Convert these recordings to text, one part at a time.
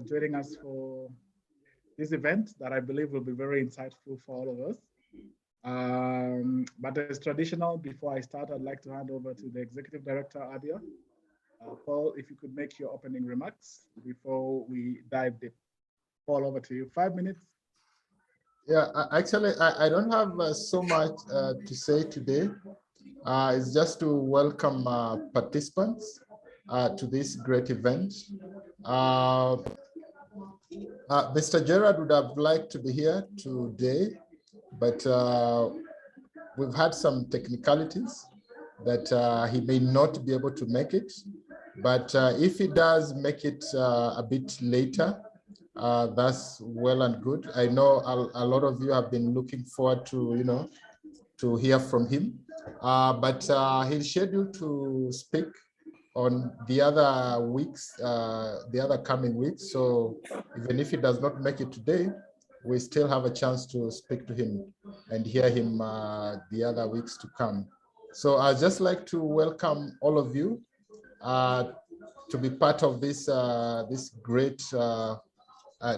joining us for this event that I believe will be very insightful for all of us. But as traditional, before I start, I'd like to hand over to the Executive Director, Abia. Paul, if you could make your opening remarks before we dive deep. Paul, over to you. 5 minutes. Yeah, actually, I don't have so much to say today. It's just to welcome participants to this great event. Mr. Gerard would have liked to be here today, but we've had some technicalities that he may not be able to make it. But if he does make it a bit later, that's well and good. I know a lot of you have been looking forward to, to hear from him. But he's scheduled to speak on the other weeks, the other coming weeks. So even if he does not make it today, we still have a chance to speak to him and hear him the other weeks to come. So I'd just like to welcome all of you to be part of this this great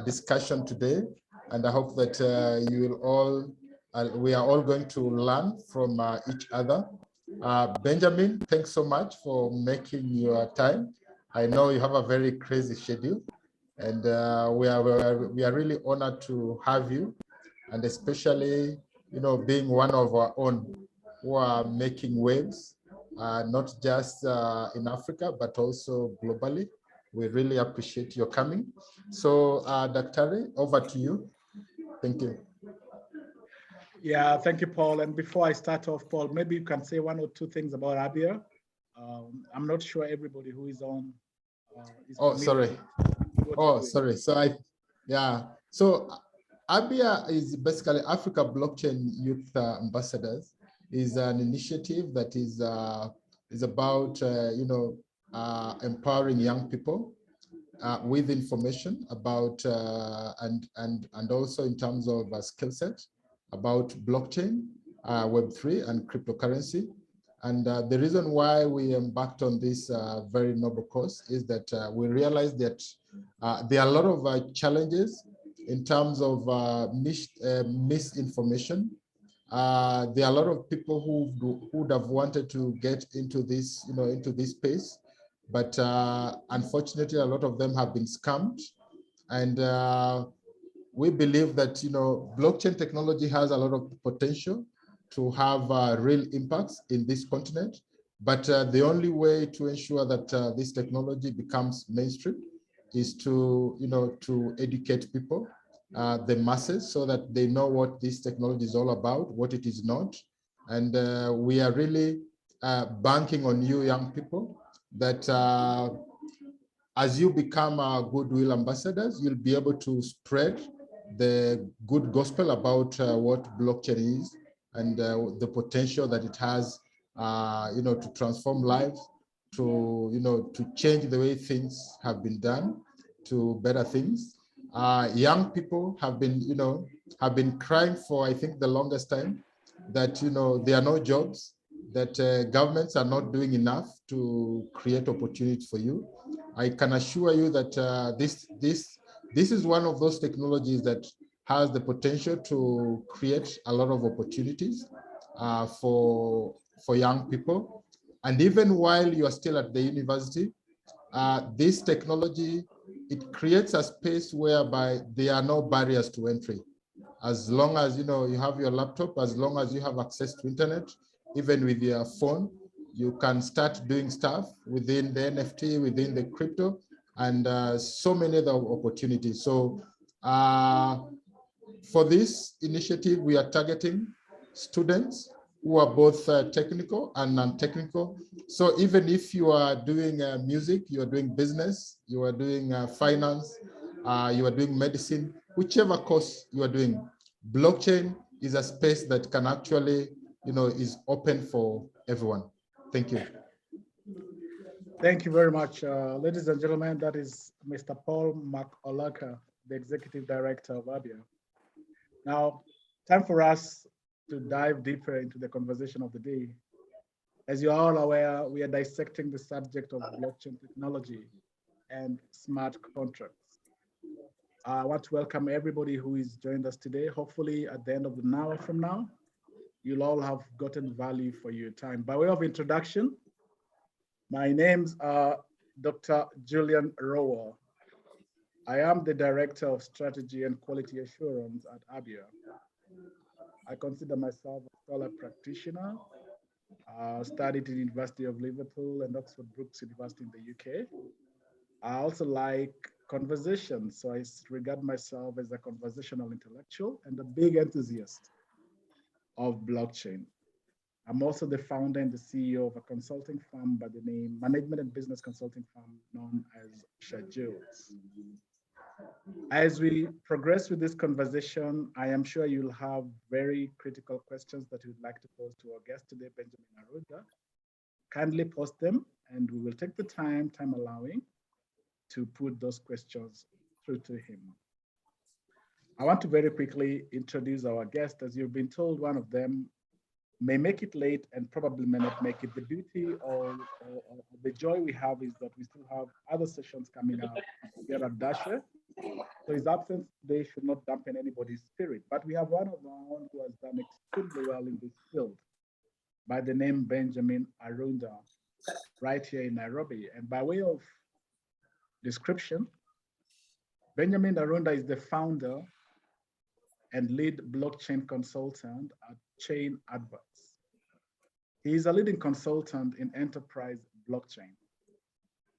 discussion today, and I hope that you will all, we are all going to learn from each other. Benjamin, thanks so much for making your time. I know you have a very crazy schedule, and we are really honored to have you, and especially being one of our own who are making waves, not just in Africa but also globally. We really appreciate your coming. So, Dr. over to you. Thank you. Yeah, thank you, Paul. And before I start off, Paul, maybe you can say one or two things about Abia. I'm not sure everybody who is on. Sorry. Sorry. So So Abia is basically Africa Blockchain Youth Ambassadors. Is an initiative that is about empowering young people with information about and also in terms of skill set about blockchain, Web3, and cryptocurrency. And the reason why we embarked on this very noble cause is that we realized that there are a lot of challenges in terms of misinformation. There are a lot of people who would have wanted to get into this, into this space, but unfortunately, a lot of them have been scammed. And we believe that blockchain technology has a lot of potential to have real impacts in this continent. But the only way to ensure that this technology becomes mainstream is to to educate people, the masses, so that they know what this technology is all about, what it is not. And we are really banking on you young people that as you become goodwill ambassadors, you'll be able to spread the good gospel about what blockchain is and the potential that it has, to transform lives, to change the way things have been done to better things. Young people have been crying for, I think, the longest time that there are no jobs, that governments are not doing enough to create opportunities for you. I can assure you that this is one of those technologies that has the potential to create a lot of opportunities for young people. And even while you are still at the university, this technology, it creates a space whereby there are no barriers to entry. As long as you have your laptop, as long as you have access to internet, even with your phone, you can start doing stuff within the NFT, within the crypto, and so many other opportunities. So for this initiative, we are targeting students who are both technical and non-technical. So even if you are doing music, you are doing business, you are doing finance, you are doing medicine, whichever course you are doing, blockchain is a space that can actually, is open for everyone. Thank you. Thank you very much. Ladies and gentlemen, that is Mr. Paul Makolaka, the Executive Director of Abia. Now, time for us to dive deeper into the conversation of the day. As you're all aware, we are dissecting the subject of blockchain technology and smart contracts. I want to welcome everybody who is joined us today. Hopefully at the end of an hour from now, you'll all have gotten value for your time. By way of introduction, my name's Dr. Julian Rowell. I am the Director of Strategy and Quality Assurance at ABIA. I consider myself a scholar practitioner. Studied in University of Liverpool and Oxford Brookes University in the UK. I also like conversation, so I regard myself as a conversational intellectual and a big enthusiast of blockchain. I'm also the founder and the CEO of a consulting firm by the name Management and Business Consulting Firm known as Shajules. As we progress with this conversation, I am sure you'll have very critical questions that you'd like to pose to our guest today, Benjamin Arunda. Kindly post them and we will take the time allowing, to put those questions through to him. I want to very quickly introduce our guest. As you've been told, one of them may make it late and probably may not make it. The beauty or the joy we have is that we still have other sessions coming up here at Dasher. So his absence today should not dampen anybody's spirit. But we have one of our own who has done extremely well in this field by the name Benjamin Arunda, right here in Nairobi. And by way of description, Benjamin Arunda is the founder and lead blockchain consultant at Chain Adverts. He is a leading consultant in enterprise blockchain,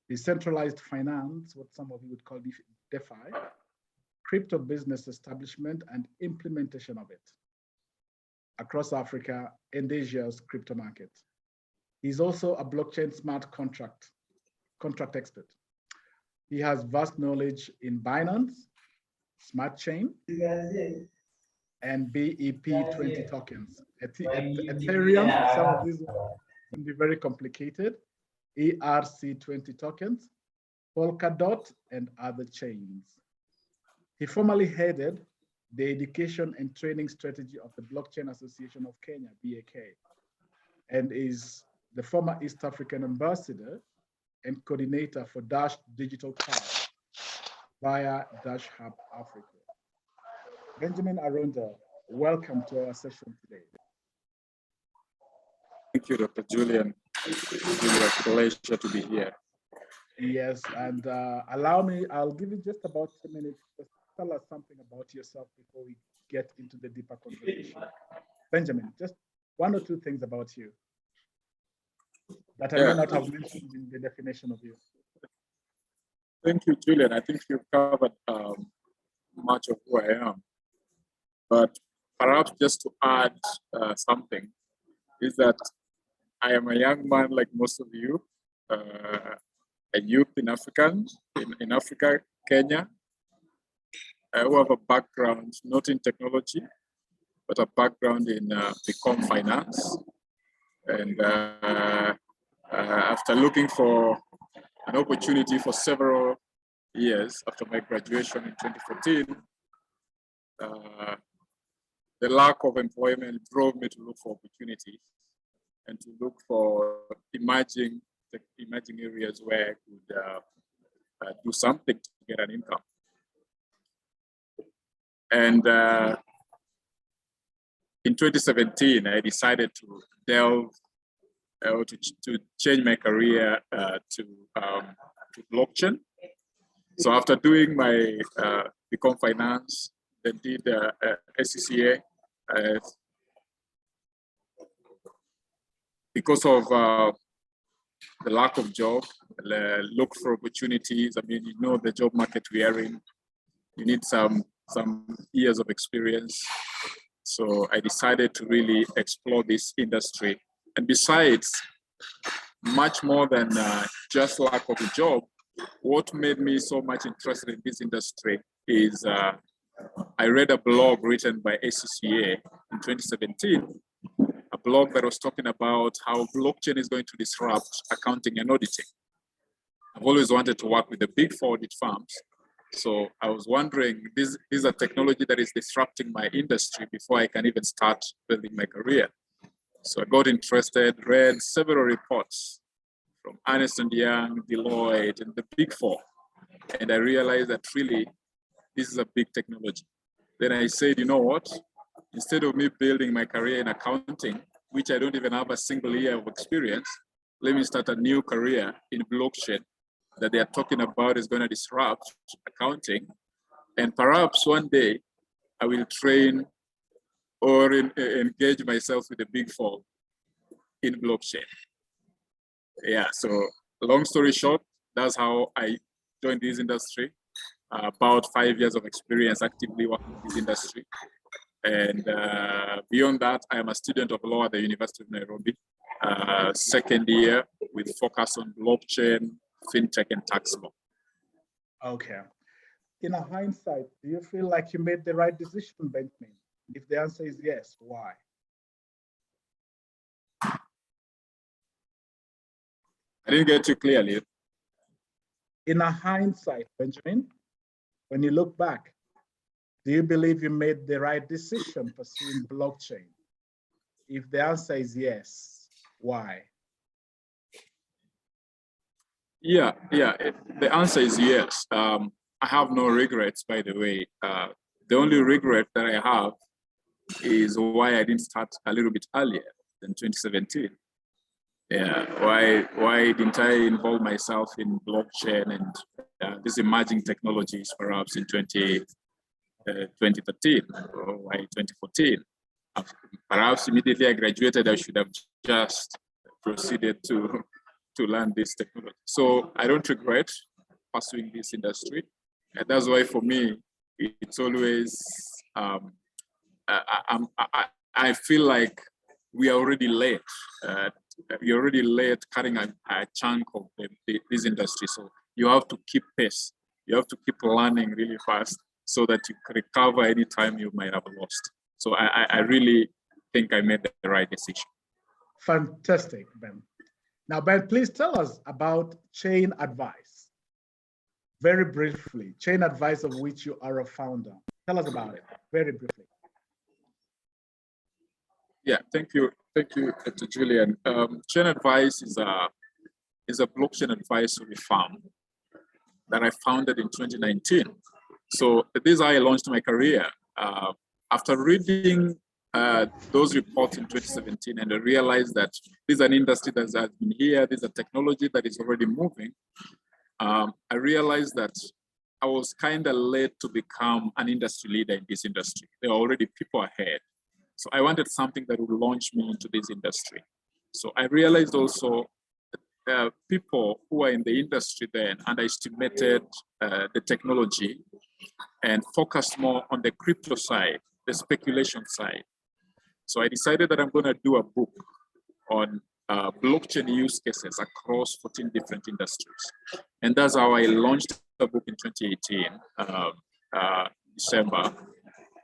decentralized finance, what some of you would call DeFi, crypto business establishment and implementation of it across Africa and Asia's crypto market. He's also a blockchain smart contract expert. He has vast knowledge in Binance, Smart Chain, and BEP20 tokens. Ethereum, some of these can be very complicated, ERC20 tokens, Polkadot, and other chains. He formerly headed the education and training strategy of the Blockchain Association of Kenya, BAK, and is the former East African ambassador and coordinator for Dash Digital Card via Dash Hub Africa. Benjamin Arunda, welcome to our session today. Thank you, Dr. Julian. It's really a pleasure to be here. Yes, and allow me, I'll give you just about 2 minutes. Just tell us something about yourself before we get into the deeper conversation. Benjamin, just 1 or 2 things about you that I may not have mentioned in the definition of you. Thank you, Julian. I think you've covered much of who I am. But perhaps just to add something, is that I am a young man like most of you, a youth in Africa, Kenya, who have a background not in technology, but a background in become finance. And after looking for an opportunity for several years after my graduation in 2014, the lack of employment drove me to look for opportunities and to look for emerging areas where I could do something to get an income. And in 2017, I decided to delve to change my career to blockchain. So after doing my Become Finance, then did SCCA. Because of the lack of job, look for opportunities. I mean, you know the job market we are in. You need some years of experience. So I decided to really explore this industry. And besides, much more than just lack of a job, what made me so much interested in this industry is I read a blog written by SCCA in 2017, a blog that was talking about how blockchain is going to disrupt accounting and auditing. I've always wanted to work with the big 4 audit firms. So I was wondering, this is a technology that is disrupting my industry before I can even start building my career. So I got interested, read several reports from Ernst & Young, Deloitte, and the big 4. And I realized that really this is a big technology. Then I said, you know what? Instead of me building my career in accounting, which I don't even have a single year of experience, let me start a new career in blockchain that they are talking about is going to disrupt accounting. And perhaps one day I will train or engage myself with the big four in blockchain. Yeah, so long story short, that's how I joined this industry. About 5 years of experience actively working in this industry. And beyond that, I am a student of law at the University of Nairobi, second year with focus on blockchain, fintech, and tax law. Okay. In a hindsight, do you feel like you made the right decision, Benjamin? If the answer is yes, why? I didn't get you clearly. In a hindsight, Benjamin, when you look back, do you believe you made the right decision pursuing blockchain? If the answer is yes, why? Yeah, the answer is yes. I have no regrets, by the way. The only regret that I have is why I didn't start a little bit earlier than 2017. Yeah, why didn't I involve myself in blockchain and these emerging technologies perhaps in 2013 or why 2014? Perhaps immediately I graduated, I should have just proceeded to learn this technology. So I don't regret pursuing this industry. And that's why for me, it's always, I feel like we are already late. You're already late cutting a chunk of this industry. So you have to keep pace. You have to keep learning really fast so that you can recover any time you might have lost. So I really think I made the right decision. Fantastic, Ben. Now, Ben, please tell us about Chain Advice. Very briefly, Chain Advice, of which you are a founder. Tell us about it, very briefly. Yeah, thank you, Dr. Julian. Chain Advice is a blockchain advisory firm that I founded in 2019. So this is how I launched my career. After reading those reports in 2017, and I realized that this is an industry that has been here, this is a technology that is already moving. I realized that I was kind of late to become an industry leader in this industry. There are already people ahead. So I wanted something that would launch me into this industry. So I realized also that people who are in the industry then underestimated the technology and focused more on the crypto side, the speculation side. So I decided that I'm going to do a book on blockchain use cases across 14 different industries. And that's how I launched the book in 2018, December.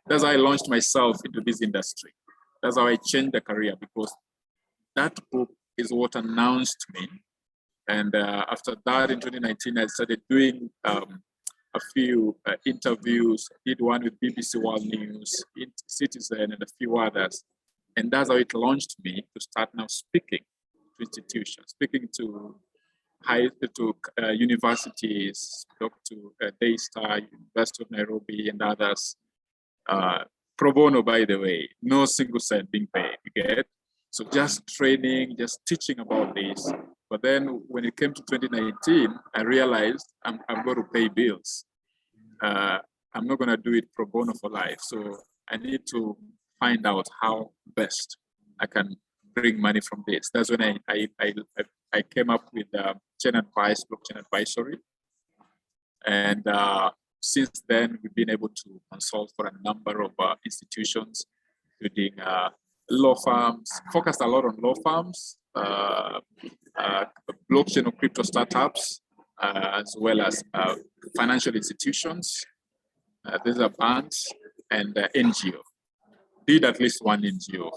That's how I launched myself into this industry. That's how I changed the career, because that book is what announced me. And after that, in 2019, I started doing a few interviews. I did one with BBC World News, Citizen, and a few others. And that's how it launched me to start now speaking to institutions, speaking to universities, talk to Daystar, University of Nairobi, and others. Pro bono, by the way, no single cent being paid, you get? So just training, just teaching about this. But then when it came to 2019, I realized I'm going to pay bills. I'm not going to do it pro bono for life. So I need to find out how best I can bring money from this. That's when I came up with Chain Advice, Blockchain Advisory. And since then, we've been able to consult for a number of institutions, including law firms, focused a lot on law firms, blockchain or crypto startups, as well as financial institutions. These are banks and NGO. Did at least one NGO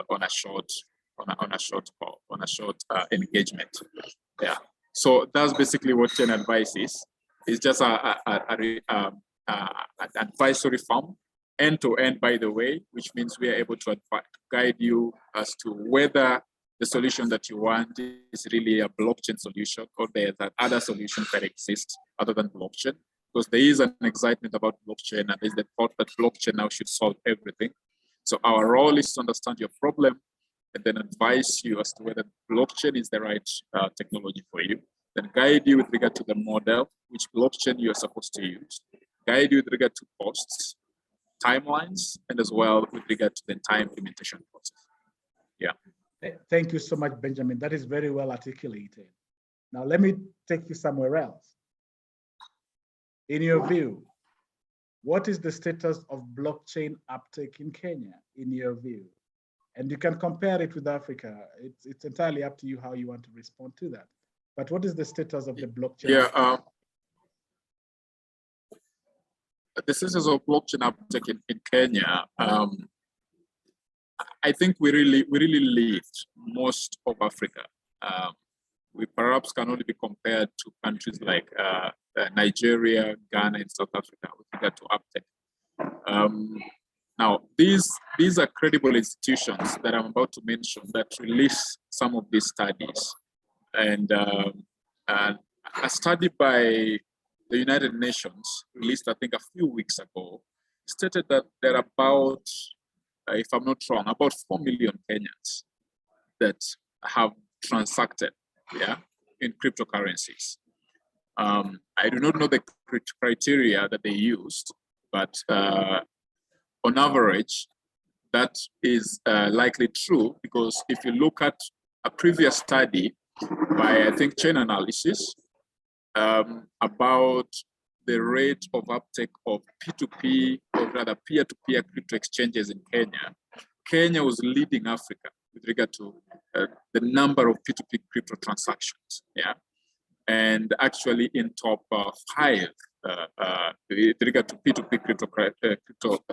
on a short engagement. Yeah. So that's basically what Chain Advice is. It's just an advisory firm, end to end, by the way, which means we are able to guide you as to whether the solution that you want is really a blockchain solution or there are other solutions that exist other than blockchain. because there is an excitement about blockchain, and there's the thought that blockchain now should solve everything. So our role is to understand your problem and then advise you as to whether blockchain is the right technology for you, then guide you with regard to the model, which blockchain you're supposed to use, guide you with regard to costs, timelines, and as well with regard to the entire implementation process. Yeah. Thank you so much, Benjamin. That is very well articulated. Now, let me take you somewhere else. In your view, what is the status of blockchain uptake in Kenya, in your view? And you can compare it with Africa. It's entirely up to you how you want to respond to that. But what is the status of the blockchain? Yeah, the status of blockchain uptake in Kenya, I think we really lead most of Africa. We perhaps can only be compared to countries like Nigeria, Ghana, and South Africa with regard to uptake. Now, these are credible institutions that I'm about to mention that release some of these studies. And a study by the United Nations, released I think a few weeks ago, stated that there are about, if I'm not wrong, about 4 million Kenyans that have transacted, in cryptocurrencies. I do not know the criteria that they used, but on average, that is likely true, because if you look at a previous study by, I think, Chain Analysis, about the rate of uptake of P2P, or rather peer-to-peer crypto exchanges in Kenya, Kenya was leading Africa with regard to the number of P2P crypto transactions, and actually in top 5 with regard to P2P crypto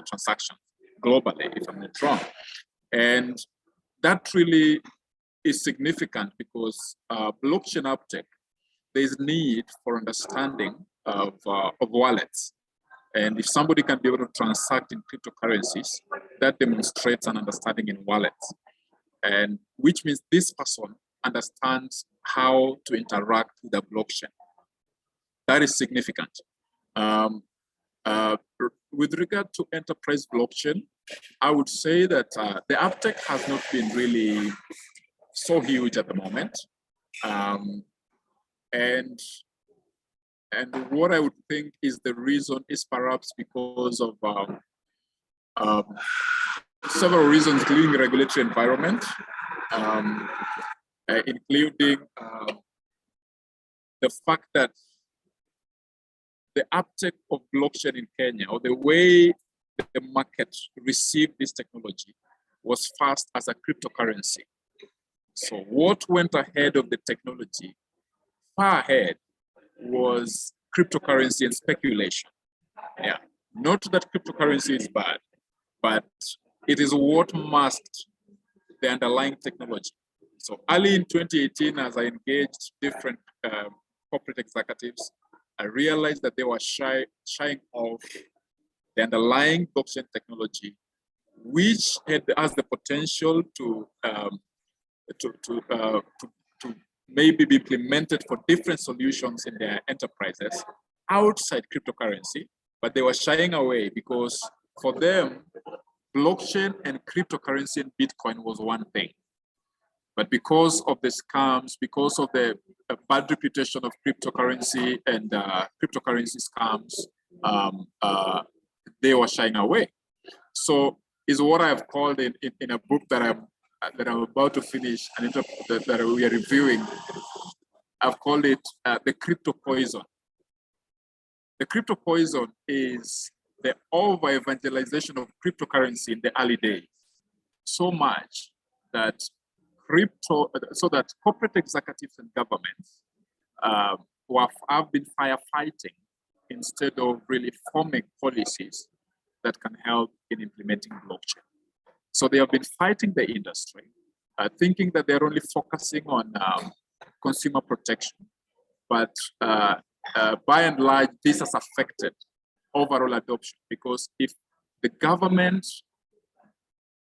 transactions globally, if I'm not wrong. And that really is significant, because blockchain uptake, there's need for understanding of wallets. And if somebody can be able to transact in cryptocurrencies, that demonstrates an understanding in wallets. And which means this person understands how to interact with the blockchain. That is significant. With regard to enterprise blockchain, I would say that the uptake has not been really so huge at the moment. And what I would think is the reason is perhaps because of several reasons, including regulatory environment, including the fact that the uptake of blockchain in Kenya, or the way the market received this technology, was first as a cryptocurrency. So what went ahead of the technology, far ahead, was cryptocurrency and speculation. Not that cryptocurrency is bad, but it is what masked the underlying technology. So early in 2018, as I engaged different corporate executives, I realized that they were shying off the underlying blockchain technology, which has the potential to maybe be implemented for different solutions in their enterprises outside cryptocurrency, but they were shying away because for them, blockchain and cryptocurrency and Bitcoin was one thing. But because of the scams, because of the bad reputation of cryptocurrency and cryptocurrency scams, they were shying away. So is what I have called in a book that I'm about to finish and that we are reviewing. I've called it the crypto poison. The crypto poison is the over-evangelization of cryptocurrency in the early days, so much that corporate executives and governments have been firefighting instead of really forming policies that can help in implementing blockchain. So they have been fighting the industry, thinking that they're only focusing on consumer protection. But by and large, this has affected overall adoption, because if the government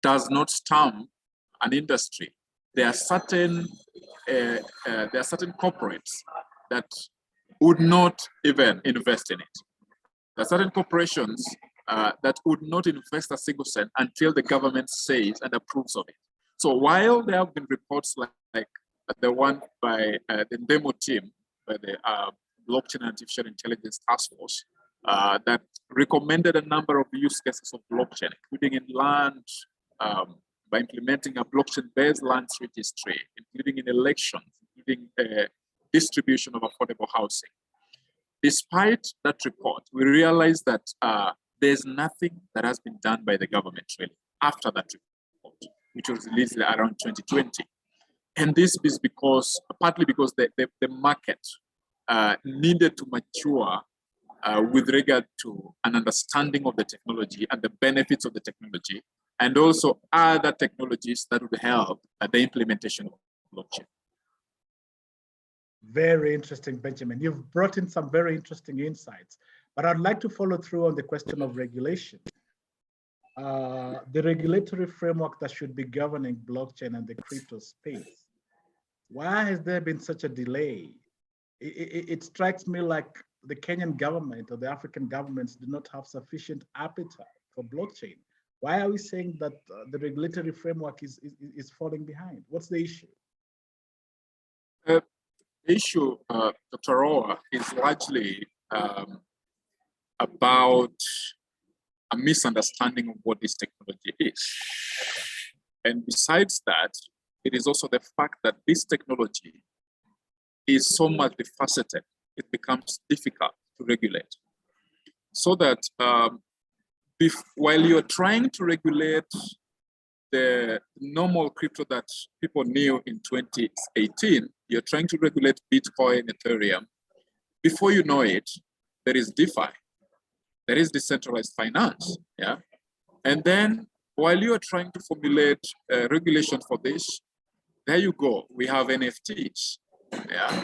does not stamp an industry, there are certain corporates that would not even invest in it. There are certain corporations that would not invest a single cent until the government says and approves of it. So while there have been reports like the one by the demo team, by the Blockchain and Artificial Intelligence Task Force, that recommended a number of use cases of blockchain, including in land, by implementing a blockchain-based land registry, including in elections, including distribution of affordable housing. Despite that report, we realized that there's nothing that has been done by the government really after that report, which was released around 2020. And this is because, partly because the market needed to mature with regard to an understanding of the technology and the benefits of the technology, and also other technologies that would help the implementation of blockchain. Very interesting, Benjamin. You've brought in some very interesting insights, but I'd like to follow through on the question of regulation. The regulatory framework that should be governing blockchain and the crypto space. Why has there been such a delay? It strikes me like the Kenyan government or the African governments do not have sufficient appetite for blockchain. Why are we saying that the regulatory framework is falling behind? What's the issue? The issue, Dr. Roa, is largely about a misunderstanding of what this technology is. And besides that, it is also the fact that this technology is so multifaceted, it becomes difficult to regulate. So that while you're trying to regulate the normal crypto that people knew in 2018, you're trying to regulate Bitcoin, Ethereum. Before you know it, there is DeFi, there is decentralized finance, yeah? And then while you are trying to formulate regulation for this, there you go, we have NFTs, yeah?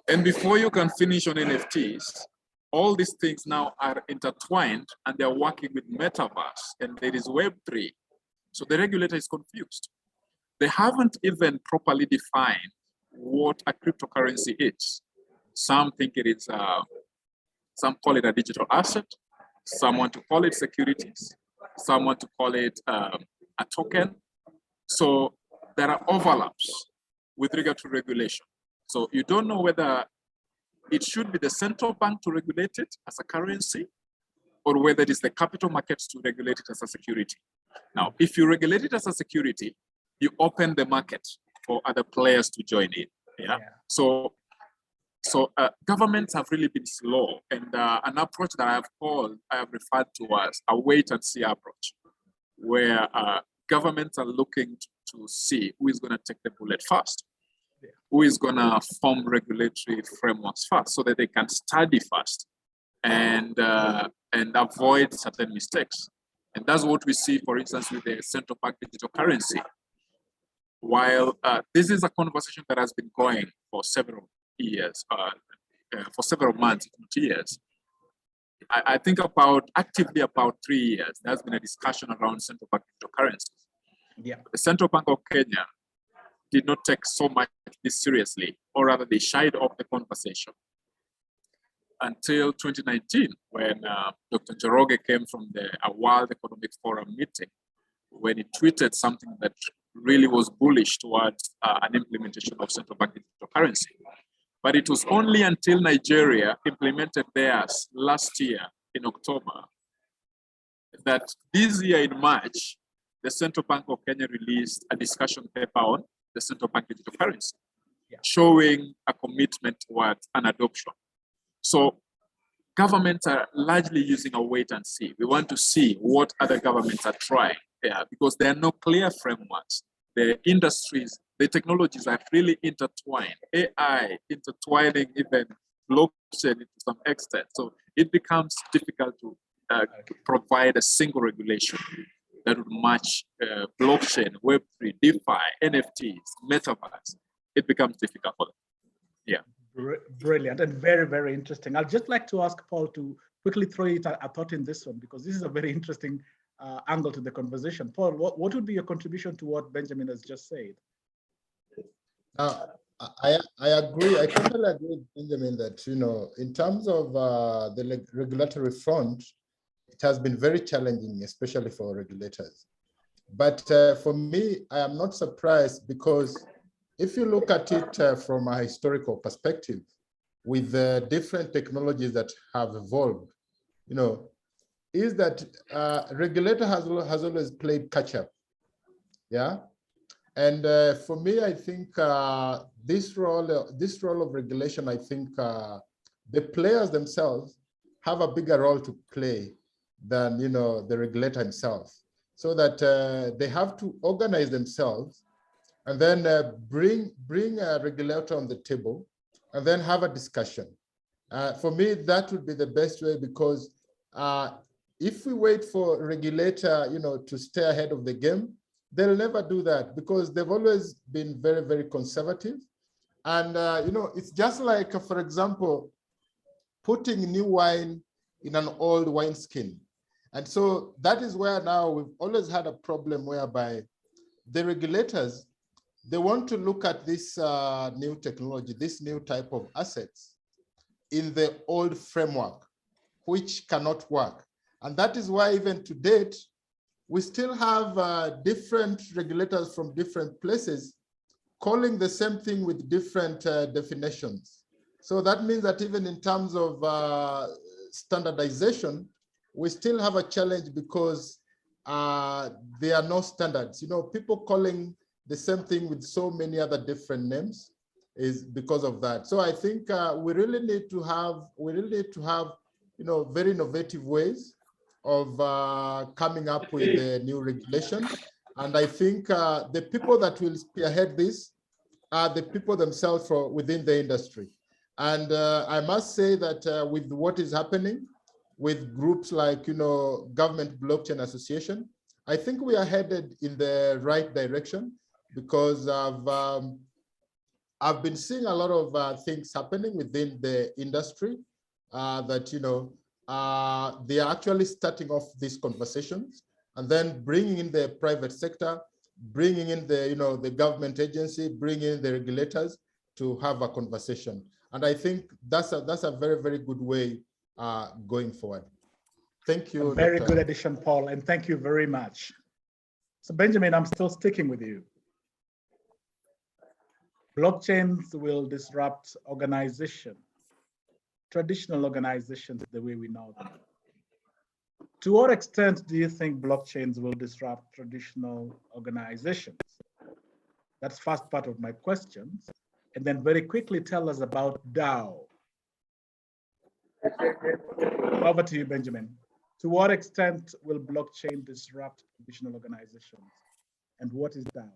And before you can finish on NFTs, all these things now are intertwined and they're working with metaverse and there is Web3. So the regulator is confused. They haven't even properly defined what a cryptocurrency is. Some think it is, some call it a digital asset, some want to call it securities, some want to call it a token. So there are overlaps with regard to regulation. So you don't know whether it should be the central bank to regulate it as a currency or whether it is the capital markets to regulate it as a security. Now, if you regulate it as a security, you open the market for other players to join in. Yeah. So governments have really been slow, and an approach that I have referred to as a wait and see approach, where governments are looking to see who is going to take the bullet first, who is going to form regulatory frameworks first, so that they can study first and avoid certain mistakes. And that's what we see, for instance, with the central bank digital currency. While this is a conversation that has been going for several years, for several months, if not years, I think actively about 3 years, there has been a discussion around central bank digital currencies. Yeah. The Central Bank of Kenya did not take so much this seriously, or rather they shied off the conversation until 2019, when Dr. Njoroge came from the World Economic Forum meeting, when he tweeted something that really was bullish towards an implementation of central bank digital currency. But it was only until Nigeria implemented theirs last year in October that this year in March, the Central Bank of Kenya released a discussion paper on the central bank digital currency, showing a commitment towards an adoption. So governments are largely using a wait and see. We want to see what other governments are trying, because there are no clear frameworks. The industries, the technologies are really intertwined. AI intertwining even blockchain to some extent. So it becomes difficult to provide a single regulation that would match blockchain, Web3, DeFi, NFTs, metaverse. It becomes difficult for them. Yeah. Brilliant and very, very interesting. I'd just like to ask Paul to quickly throw it a thought in this one, because this is a very interesting angle to the conversation. Paul, what would be your contribution to what Benjamin has just said? I agree. I totally agree with Benjamin that, you know, in terms of the regulatory front, it has been very challenging, especially for regulators. But for me, I am not surprised because if you look at it from a historical perspective, with the different technologies that have evolved, you know, is that regulator has always played catch up. Yeah. And for me, I think this role of regulation, I think the players themselves have a bigger role to play than, you know, the regulator himself, so that they have to organize themselves and then bring a regulator on the table and then have a discussion. For me, that would be the best way, because if we wait for a regulator, you know, to stay ahead of the game, they'll never do that, because they've always been very, very conservative. And, you know, it's just like, for example, putting new wine in an old wineskin. And so that is where now we've always had a problem whereby the regulators, they want to look at this new technology, this new type of assets in the old framework, which cannot work. And that is why even to date, we still have different regulators from different places calling the same thing with different definitions. So that means that even in terms of standardization, we still have a challenge, because there are no standards. You know, people calling the same thing with so many other different names is because of that. So I think we really need to have, you know, very innovative ways of coming up with a new regulation. And I think the people that will spearhead this are the people themselves from within the industry. And I must say that with what is happening with groups like, you know, Government Blockchain Association, I think we are headed in the right direction, because I've been seeing a lot of things happening within the industry that, you know, they are actually starting off these conversations and then bringing in the private sector, bringing in the, you know, the government agency, bringing in the regulators to have a conversation. And I think that's a very, very good way going forward. Thank you. A very Dr. good addition, Paul, and thank you very much. So Benjamin, I'm still sticking with you. Blockchains will disrupt organization, traditional organizations the way we know them. To what extent do you think blockchains will disrupt traditional organizations? That's first part of my questions. And then very quickly tell us about DAO. Over to you, Benjamin. To what extent will blockchain disrupt traditional organizations? And what is DAO?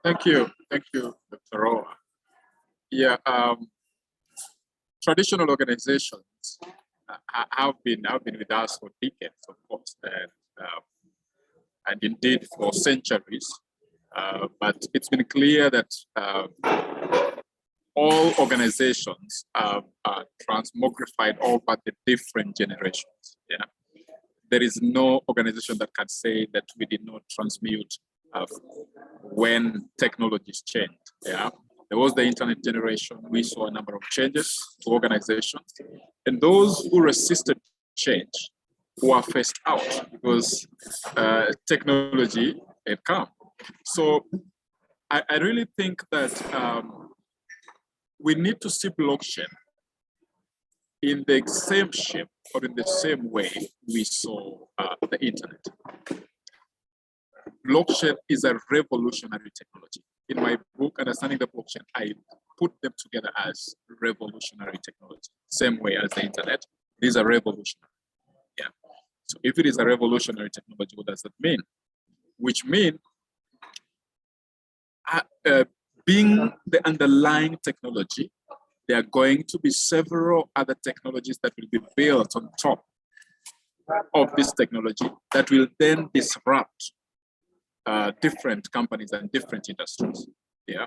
Thank you, Dr. Roa. Yeah, traditional organizations have been with us for decades, of course, and indeed for centuries. But it's been clear that all organizations are transmogrified over the different generations. Yeah, there is no organization that can say that we did not transmute when technologies changed. Yeah, there was the internet generation. We saw a number of changes to organizations, and those who resisted change were phased out because technology had come. So I really think that we need to see blockchain in the same shape or in the same way we saw the internet. Blockchain is a revolutionary technology. In my book, Understanding the Blockchain, I put them together as revolutionary technology. Same way as the internet, these are revolutionary. Yeah. So if it is a revolutionary technology, what does that mean? Which means being the underlying technology, there are going to be several other technologies that will be built on top of this technology that will then disrupt different companies and different industries. Yeah.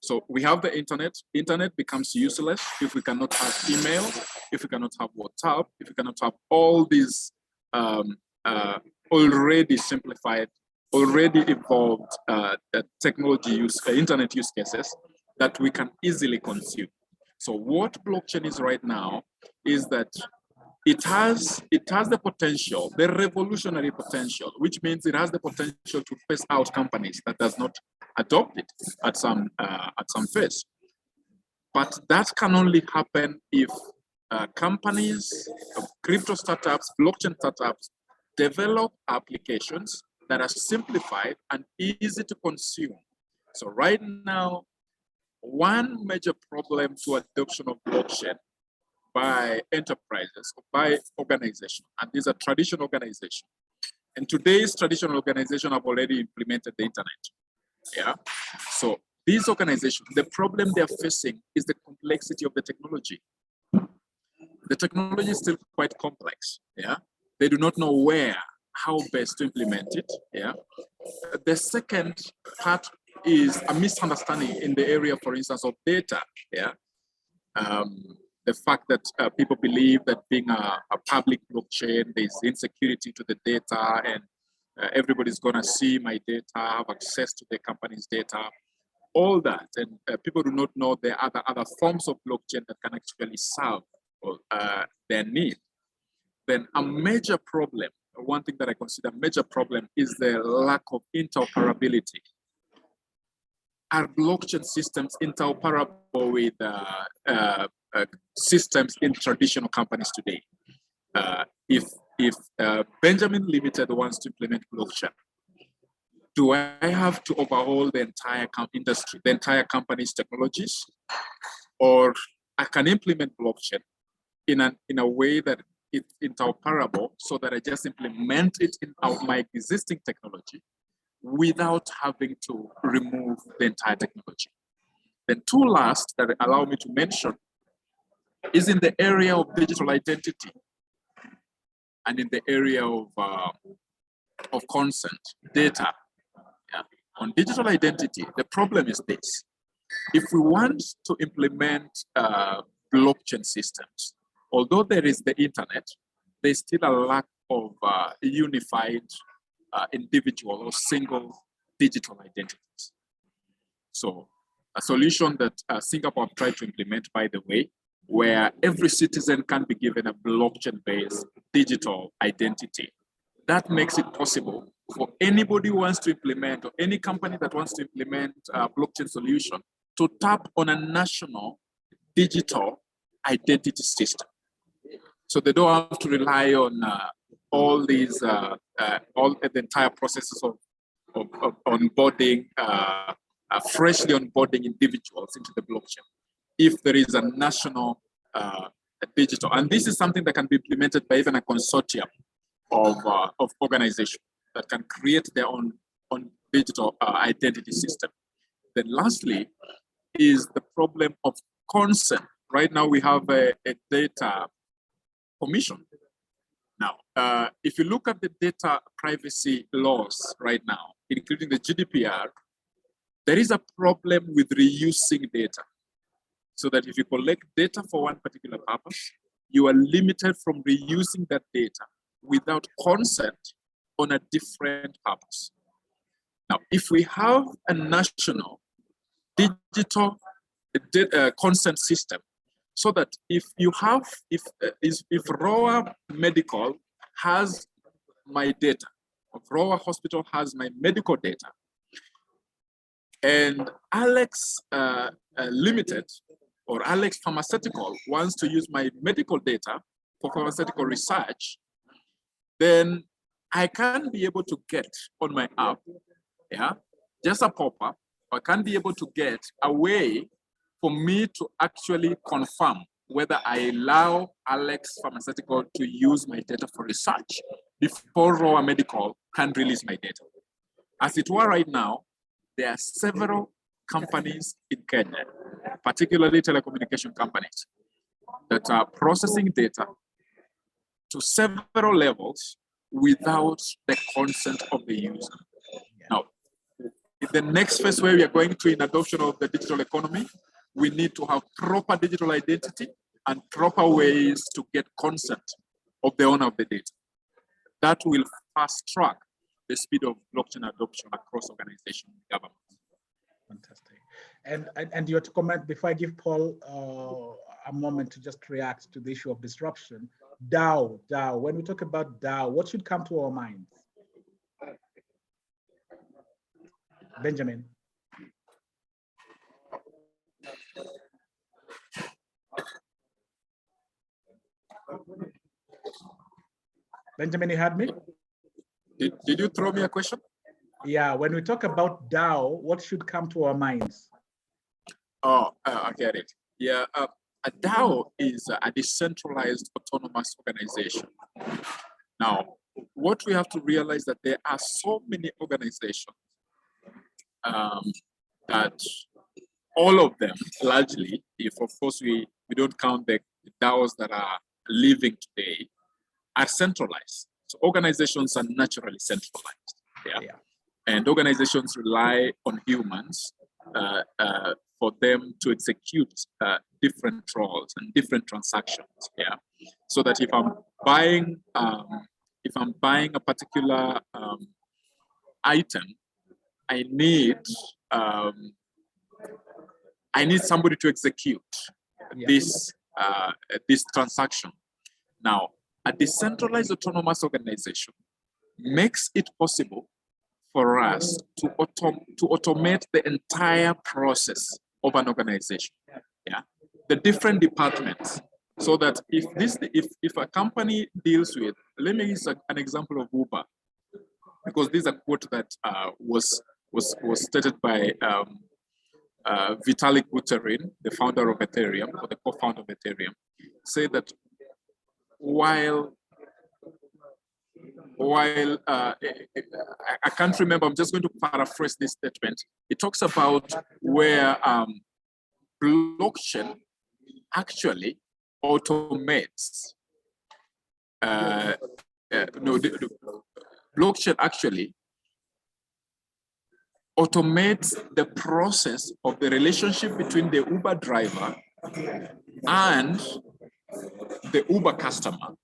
So we have the internet. Internet becomes useless if we cannot have email, if we cannot have WhatsApp, if we cannot have all these already simplified already evolved technology use, internet use cases that we can easily consume. So what blockchain is right now is that it has the potential, the revolutionary potential, which means it has the potential to phase out companies that does not adopt it at some phase. But that can only happen if companies, crypto startups, blockchain startups develop applications that are simplified and easy to consume. So right now, one major problem to adoption of blockchain by enterprises, by organizations, and these are traditional organizations. And today's traditional organizations have already implemented the internet. Yeah. So these organizations, the problem they're facing is the complexity of the technology. The technology is still quite complex. Yeah. They do not know how best to implement it. Yeah. The second part is a misunderstanding in the area, for instance, of data. Yeah. The fact that people believe that being a public blockchain, there's insecurity to the data, and everybody's gonna see my data, have access to the company's data, all that, and people do not know there are other forms of blockchain that can actually solve their need. Then a major problem, one thing that I consider a major problem, is the lack of interoperability. Are blockchain systems interoperable with systems in traditional companies today? If Benjamin Limited wants to implement blockchain, do I have to overhaul the entire industry, the entire company's technologies? Or I can implement blockchain in a way that it's interoperable, so that I just implement it in my existing technology without having to remove the entire technology. Then two last that allow me to mention is in the area of digital identity and in the area of consent, data. Yeah. On digital identity, the problem is this. If we want to implement blockchain systems, although there is the internet, there's still a lack of unified individual or single digital identities. So a solution that Singapore have tried to implement, by the way, where every citizen can be given a blockchain-based digital identity. That makes it possible for anybody who wants to implement, or any company that wants to implement a blockchain solution, to tap on a national digital identity system. So they don't have to rely on all these, all the entire processes of onboarding, freshly onboarding individuals into the blockchain, if there is a national digital. And this is something that can be implemented by even a consortium of organizations that can create their own digital identity system. Then lastly is the problem of consent. Right now we have a data commission. Now, if you look at the data privacy laws right now, including the GDPR, there is a problem with reusing data. So that if you collect data for one particular purpose, you are limited from reusing that data without consent on a different purpose. Now, if we have a national digital consent system, so that if Roa Medical has my data, if Roa Hospital has my medical data, and Alex Limited or Alex Pharmaceutical wants to use my medical data for pharmaceutical research, then I can be able to get on my app, yeah, just a pop-up. I can be able to get a way for me to actually confirm whether I allow Alex Pharmaceutical to use my data for research before Roa Medical can release my data. As it were right now, there are several companies in Kenya, particularly telecommunication companies, that are processing data to several levels without the consent of the user. Now, in the next phase where we are going to in adoption of the digital economy, we need to have proper digital identity and proper ways to get consent of the owner of the data. That will fast track the speed of blockchain adoption across organizations and governments. Fantastic. And you're to comment before I give Paul a moment to just react to the issue of disruption. DAO. When we talk about DAO, what should come to our minds? Benjamin. Benjamin, you had me? Did you throw me a question? Yeah, when we talk about DAO, what should come to our minds? Oh, I get it. Yeah, a DAO is a decentralized autonomous organization. Now, what we have to realize that there are so many organizations that all of them, largely, if of course we don't count the DAOs that are living today, are centralized. So organizations are naturally centralized. Yeah. And organizations rely on humans for them to execute different roles and different transactions. Yeah. So that if I'm buying a particular item, I need somebody to execute this transaction. Now, a decentralized autonomous organization makes it possible for us to automate the entire process of an organization. Yeah, the different departments, so that if a company deals with, let me use an example of Uber, because this is a quote that was stated by Vitalik Buterin, the founder of Ethereum, or the co-founder of Ethereum, say that while I can't remember, I'm just going to paraphrase this statement. It talks about where blockchain actually automates. Blockchain actually automates the process of the relationship between the Uber driver and the Uber customer,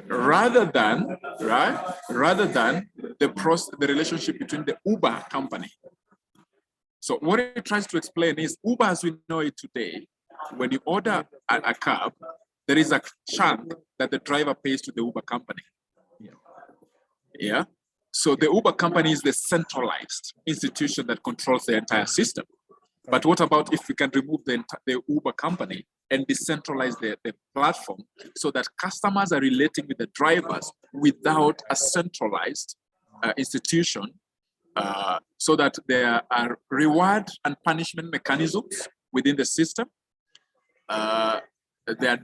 rather than the relationship between the Uber company. So what it tries to explain is, Uber as we know it today, when you order a cab, there is a chunk that the driver pays to the Uber company. Yeah. So the Uber company is the centralized institution that controls the entire system. But what about if we can remove the Uber company and decentralize the platform, so that customers are relating with the drivers without a centralized institution, so that there are reward and punishment mechanisms within the system. There are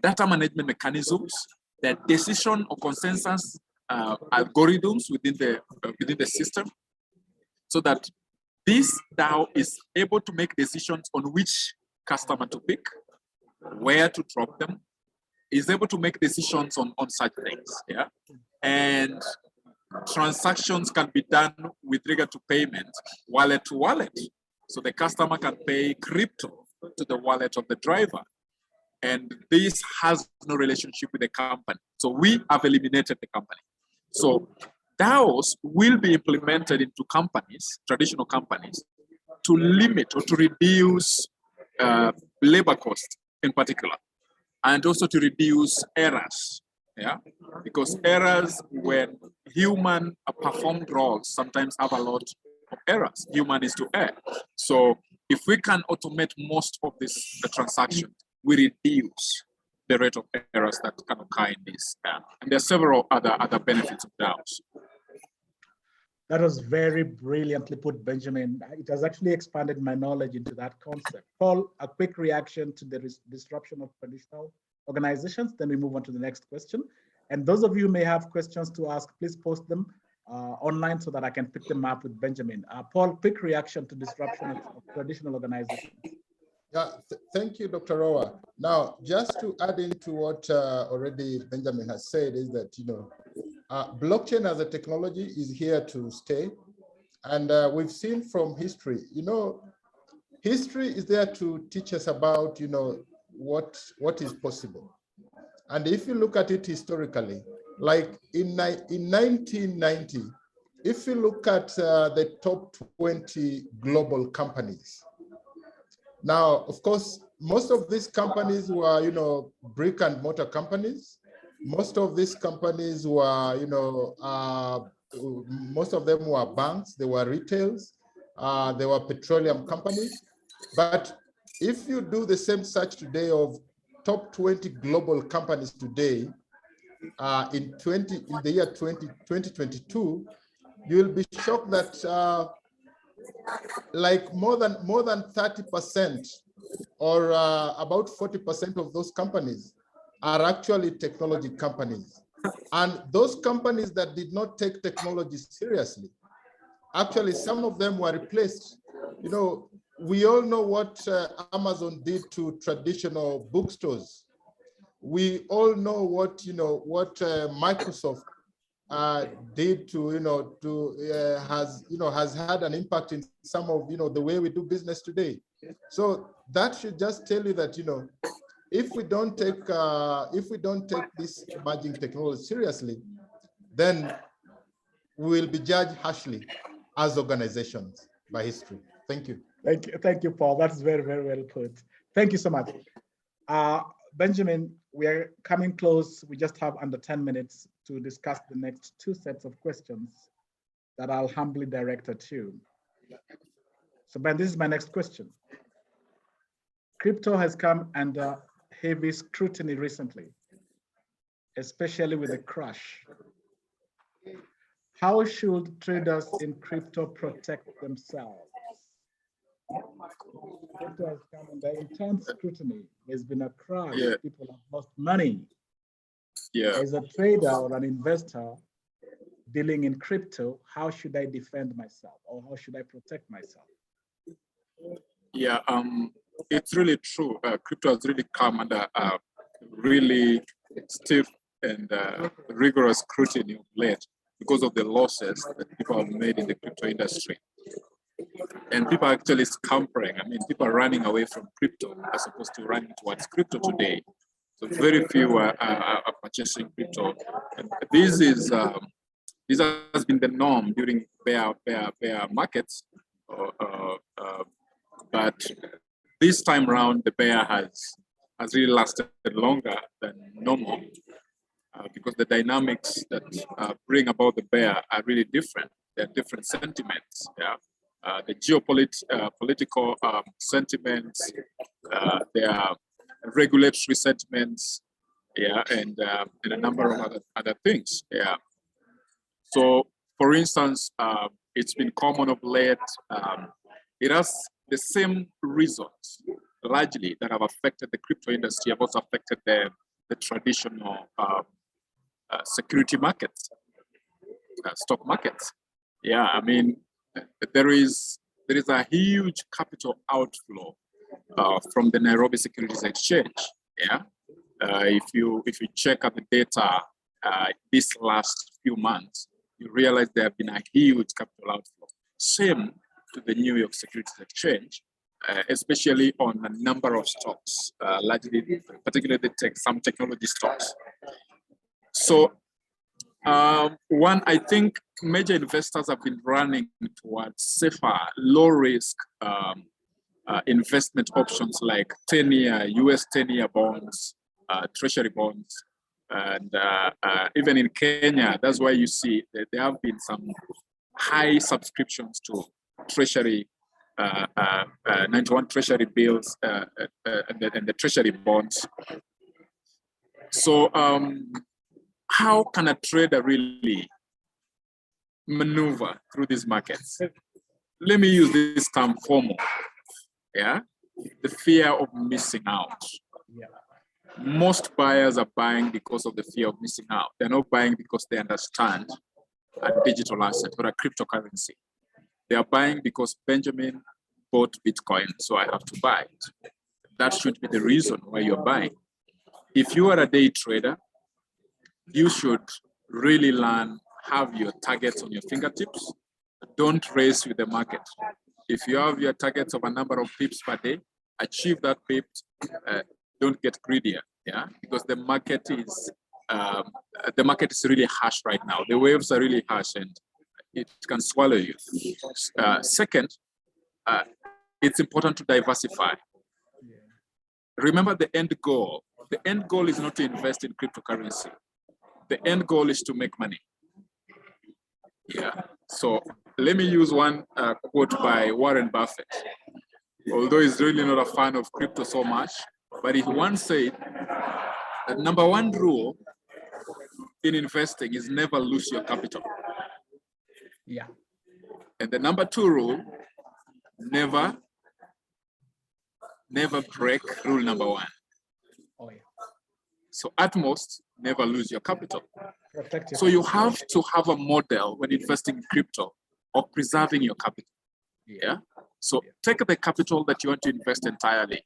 data management mechanisms, there are decision or consensus algorithms within the system, so that this DAO is able to make decisions on which customer to pick, where to drop them, is able to make decisions on such things. Yeah. And transactions can be done with regard to payment, wallet to wallet. So the customer can pay crypto to the wallet of the driver. And this has no relationship with the company. So we have eliminated the company. So DAOs will be implemented into companies, traditional companies, to limit or to reduce labor costs in particular, and also to reduce errors. Yeah, because errors when human performed roles sometimes have a lot of errors. Human is to err. So if we can automate most of the transactions, we reduce the rate of errors that can occur in this. And there are several other benefits of DAOs. That was very brilliantly put, Benjamin. It has actually expanded my knowledge into that concept. Paul, a quick reaction to the disruption of traditional organizations, then we move on to the next question. And those of you who may have questions to ask, please post them online so that I can pick them up with Benjamin. Paul, quick reaction to disruption of traditional organizations. Yeah, thank you, Dr. Rowa. Now, just to add into what already Benjamin has said is that, blockchain as a technology is here to stay. And we've seen from history, history is there to teach us about, what is possible. And if you look at it historically, like in 1990, if you look at the top 20 global companies, now, of course, most of these companies were, you know, brick and mortar companies. Most of these companies were, you know, most of them were banks, they were retails, they were petroleum companies. But if you do the same search today of top 20 global companies today, in the year 2022, you'll be shocked that like more than 30% or about 40% of those companies are actually technology companies. And those companies that did not take technology seriously, actually some of them were replaced. You know, we all know what Amazon did to traditional bookstores. We all know what, you know, what Microsoft did to, you know, has had an impact in some of, you know, the way we do business today. So that should just tell you that, you know, if we don't take this emerging technology seriously, then we will be judged harshly as organizations by history. Thank you. Thank you, Paul. That's very, very well put. Thank you so much. Benjamin, we are coming close. We just have under 10 minutes to discuss the next two sets of questions that I'll humbly direct at you. So Ben, this is my next question. Crypto has come under heavy scrutiny recently, especially with the crash. How should traders in crypto protect themselves? Crypto has come under intense scrutiny. There's been a crash. Yeah. People have lost money. Yeah. As a trader or an investor dealing in crypto, how should I defend myself or how should I protect myself? Yeah, it's really true. Crypto has really come under really stiff and rigorous scrutiny of late because of the losses that people have made in the crypto industry. And people are actually scampering. I mean, people are running away from crypto as opposed to running towards crypto today. So very few are purchasing crypto. And this has been the norm during bear markets. But this time around, the bear has really lasted longer than normal because the dynamics that bring about the bear are really different. There are different sentiments. Yeah. The geopolitical sentiments, there are regulatory sentiments, yeah, and a number of other things, yeah. So, for instance, it's been common of late. It has the same reasons, largely, that have affected the crypto industry, have also affected the traditional security markets, stock markets. Yeah, I mean, there is a huge capital outflow from the Nairobi Securities Exchange. Yeah, if you check out the data this last few months, you realize there have been a huge capital outflow. Same to the New York Securities Exchange, especially on a number of stocks, largely, particularly some technology stocks. So, one, I think major investors have been running towards safer, low-risk investment options like 10-year US 10-year bonds, treasury bonds, and even in Kenya, that's why you see that there have been some high subscriptions to treasury, 91 treasury bills and the treasury bonds. So, how can a trader really maneuver through these markets? Let me use this term FOMO. Yeah, the fear of missing out. Yeah. Most buyers are buying because of the fear of missing out. They're not buying because they understand a digital asset or a cryptocurrency. They are buying because Benjamin bought Bitcoin, so I have to buy it. That should be the reason why you're buying. If you are a day trader, you should really learn, have your targets on your fingertips. Don't race with the market. If you have your targets of a number of pips per day, achieve that pips. Don't get greedier, yeah, because the market is really harsh right now. The waves are really harsh, and it can swallow you. Second, it's important to diversify. Yeah. Remember the end goal. The end goal is not to invest in cryptocurrency. The end goal is to make money. Yeah. So let me use one quote by Warren Buffett. Although he's really not a fan of crypto so much, but he once said that number one rule in investing is never lose your capital. Yeah. And the number two rule, never break rule number one. Oh, yeah. So at most, never lose your capital. Protect your So you capital. have to have a model when investing in crypto of preserving your capital. Yeah. So take the capital that you want to invest entirely.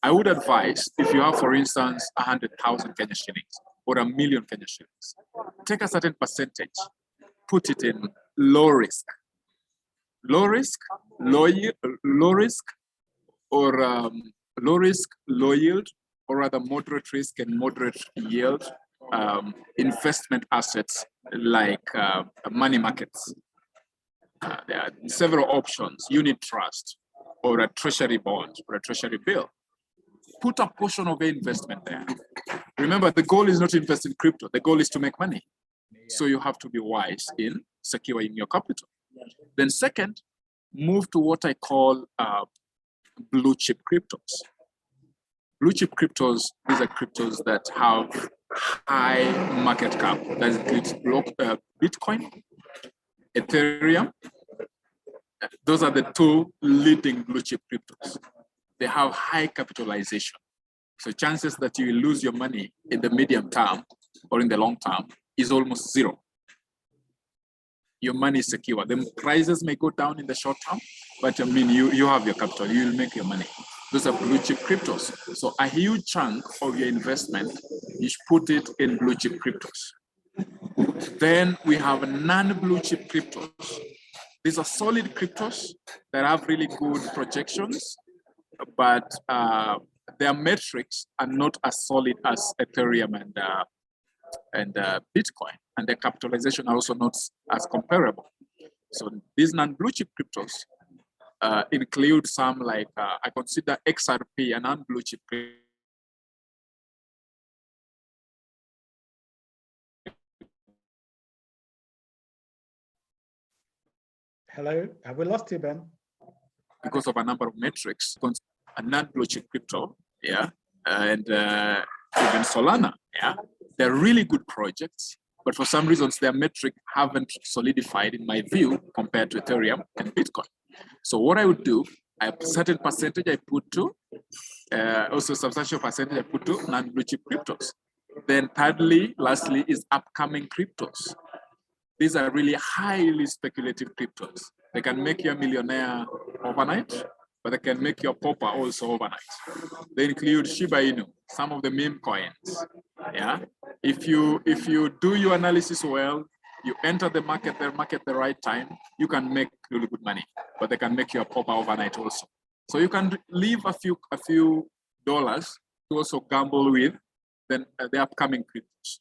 I would advise if you have, for instance, 100,000 Kenya shillings or 1,000,000 Kenya shillings, take a certain percentage, put it in low risk, low risk, low yield, low risk, or low risk, low yield, or rather moderate risk and moderate yield investment assets like money markets. There are several options: unit trust, or a treasury bond, or a treasury bill. Put a portion of your investment there. Remember, the goal is not to invest in crypto. The goal is to make money. So you have to be wise in securing your capital. Then second, move to what I call blue chip cryptos. Blue chip cryptos, these are cryptos that have high market cap. That includes Bitcoin, Ethereum. Those are the two leading blue chip cryptos. They have high capitalization. So chances that you will lose your money in the medium term or in the long term is almost zero. Your money is secure. The prices may go down in the short term, but I mean, you have your capital, you will make your money. Those are blue chip cryptos. So a huge chunk of your investment, you should put it in blue chip cryptos. Then we have non-blue chip cryptos. These are solid cryptos that have really good projections, but their metrics are not as solid as Ethereum and Bitcoin, and their capitalization are also not as comparable. So these non-blue chip cryptos include some like, I consider XRP a non-blue chip crypto. Hello, have we lost you, Ben? Because of a number of metrics, a non-blue chip crypto, yeah, and even Solana, yeah, they're really good projects, but for some reasons their metric haven't solidified, in my view, compared to Ethereum and Bitcoin. So what I would do, a certain percentage I put to, also substantial percentage I put to non-blue chip cryptos. Then thirdly, lastly, is upcoming cryptos. These are really highly speculative cryptos. They can make you a millionaire overnight, but they can make you a pauper also overnight. They include Shiba Inu, some of the meme coins. Yeah, if you do your analysis well, you enter the market the right time, you can make really good money, but they can make you a pauper overnight also. So you can leave a few dollars to also gamble with then the upcoming cryptos.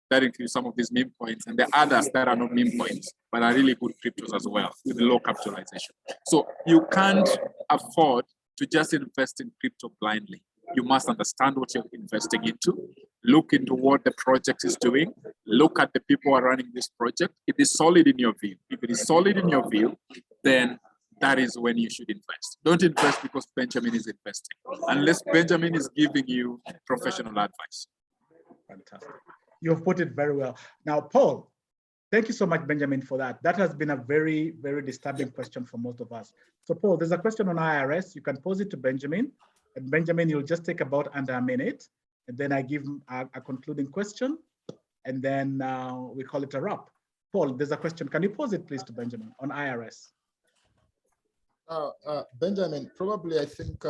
That includes some of these meme coins, and there are others that are not meme coins, but are really good cryptos as well with low capitalization. So you can't afford to just invest in crypto blindly. You must understand what you're investing into, look into what the project is doing, look at the people who are running this project. If it's solid in your view, if it is solid in your view, then that is when you should invest. Don't invest because Benjamin is investing, unless Benjamin is giving you professional advice. Fantastic. You've put it very well. Now, Paul, thank you so much, Benjamin, for that. That has been a very, very disturbing question for most of us. So, Paul, there's a question on IRS. You can pose it to Benjamin. And Benjamin, you'll just take about under a minute. And then I give a concluding question. And then we call it a wrap. Paul, there's a question. Can you pose it, please, to Benjamin on IRS? Benjamin, probably I think,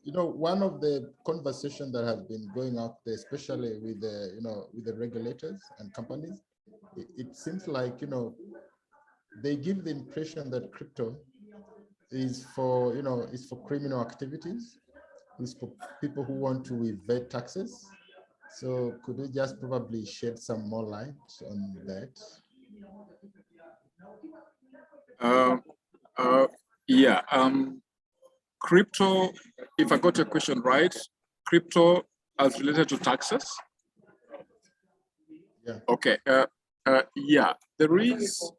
you know, one of the conversations that has been going up there, especially with the, you know, with the regulators and companies, it seems like, you know, they give the impression that crypto is for, you know, is for criminal activities, is for people who want to evade taxes. So could we just probably shed some more light on that? Yeah. Crypto, if I got your question right, crypto as related to taxes? Yeah. Okay. Yeah, there is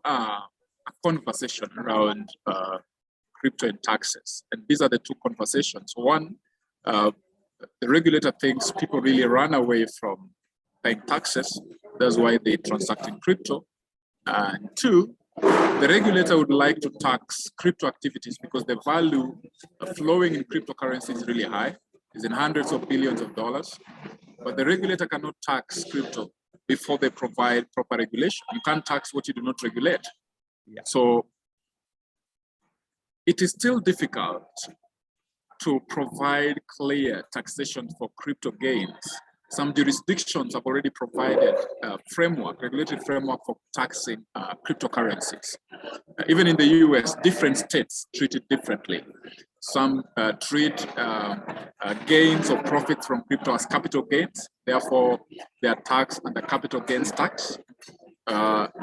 a conversation around crypto and taxes, and these are the two conversations. One, the regulator thinks people really run away from paying taxes. That's why they transact in crypto. And two, the regulator would like to tax crypto activities because the value flowing in cryptocurrency is really high. It's in hundreds of billions of dollars. But the regulator cannot tax crypto before they provide proper regulation. You can't tax what you do not regulate. Yeah. So it is still difficult to provide clear taxation for crypto gains. Some jurisdictions have already provided a framework, regulatory framework for taxing cryptocurrencies. Even in the US, different states treat it differently. Some treat gains or profits from crypto as capital gains. Therefore, they are taxed under capital gains tax.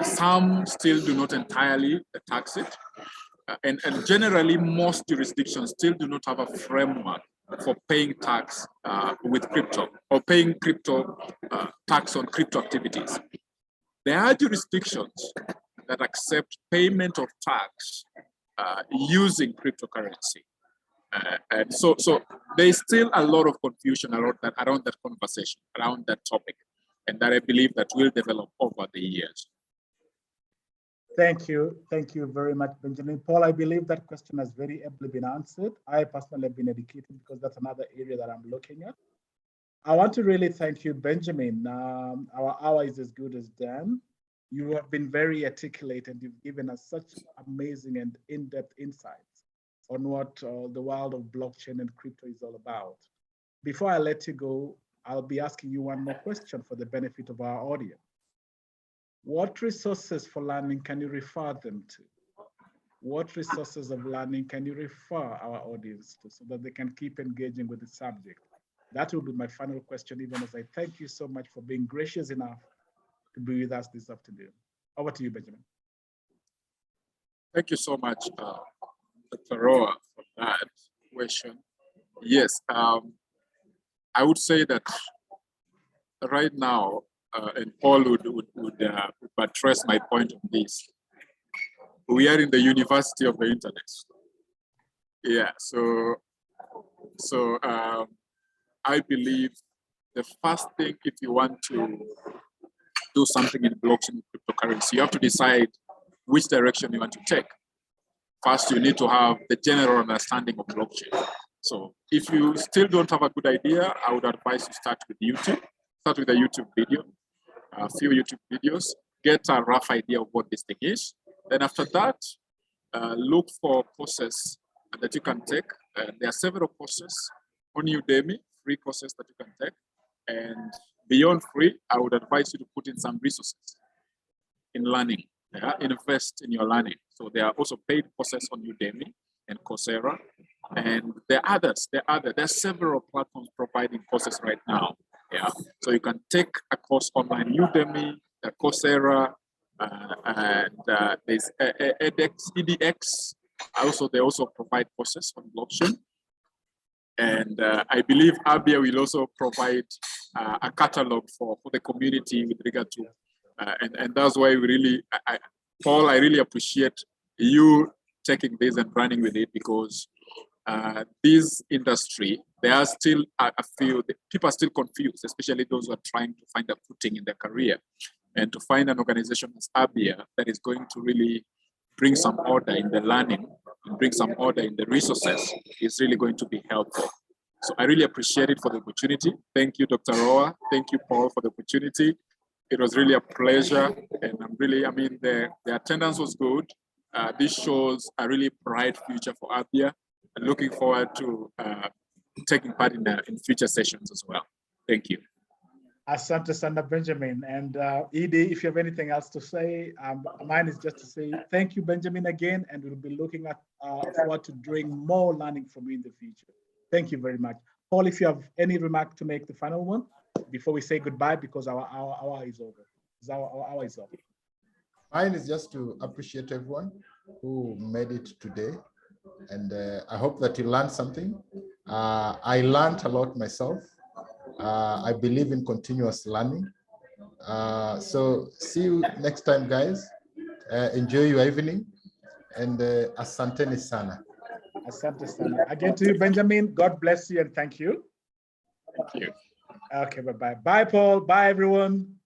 Some still do not entirely tax it. And generally, most jurisdictions still do not have a framework for paying tax with crypto or paying crypto tax on crypto activities. There are jurisdictions that accept payment of tax using cryptocurrency. And so there's still a lot of confusion around that conversation, around that topic, and that I believe that will develop over the years. Thank you very much, Benjamin. Paul, I believe that question has very ably been answered. I personally have been educated because that's another area that I'm looking at. I want to really thank you, Benjamin. Our hour is as good as done. You have been very articulate and you've given us such amazing and in-depth insights on what the world of blockchain and crypto is all about. Before I let you go, I'll be asking you one more question for the benefit of our audience. What resources for learning can you refer them to? What resources of learning can you refer our audience to so that they can keep engaging with the subject? That will be my final question, even as I thank you so much for being gracious enough to be with us this afternoon. Over to you, Benjamin. Thank you so much, Dr. Roa, for that question. Yes, I would say that right now, and Paul would buttress my point on this. We are in the university of the internet. Yeah, so I believe the first thing, if you want to do something in blockchain cryptocurrency, you have to decide which direction you want to take. First, you need to have the general understanding of blockchain. So if you still don't have a good idea, I would advise you start with YouTube. Start with a YouTube video, a few YouTube videos, get a rough idea of what this thing is. Then after that, look for courses that you can take. There are several courses on Udemy, free courses that you can take. And beyond free, I would advise you to put in some resources in learning. Invest in your learning. So there are also paid courses on Udemy and Coursera. And there are others. There are several platforms providing courses right now. Yeah, so you can take a course online, Udemy, Coursera, and there's EDX. They also provide courses on blockchain. And I believe Abia will also provide a catalog for the community with regard to, and that's why we really, Paul, I really appreciate you taking this and running with it, because this industry, there are still a few, people are still confused, especially those who are trying to find a footing in their career. And to find an organization as Abia that is going to really bring some order in the learning and bring some order in the resources is really going to be helpful. So I really appreciate it for the opportunity. Thank you, Dr. Roa. Thank you, Paul, for the opportunity. It was really a pleasure. And the attendance was good. This shows a really bright future for Abia. And looking forward to taking part in future sessions as well. Thank you. Asante sana, Benjamin. And Edie, if you have anything else to say, mine is just to say thank you, Benjamin, again, and we'll be looking at forward to doing more learning from you in the future. Thank you very much. Paul, if you have any remark to make, the final one, before we say goodbye, because our hour is over. Our hour is over. Mine is just to appreciate everyone who made it today. And I hope that you learned something. I learned a lot myself. I believe in continuous learning. So see you next time, guys. Enjoy your evening. And asanteni sana. Asante sana. Again to you, Benjamin. God bless you and thank you. Thank you. Okay, bye-bye. Bye, Paul. Bye, everyone.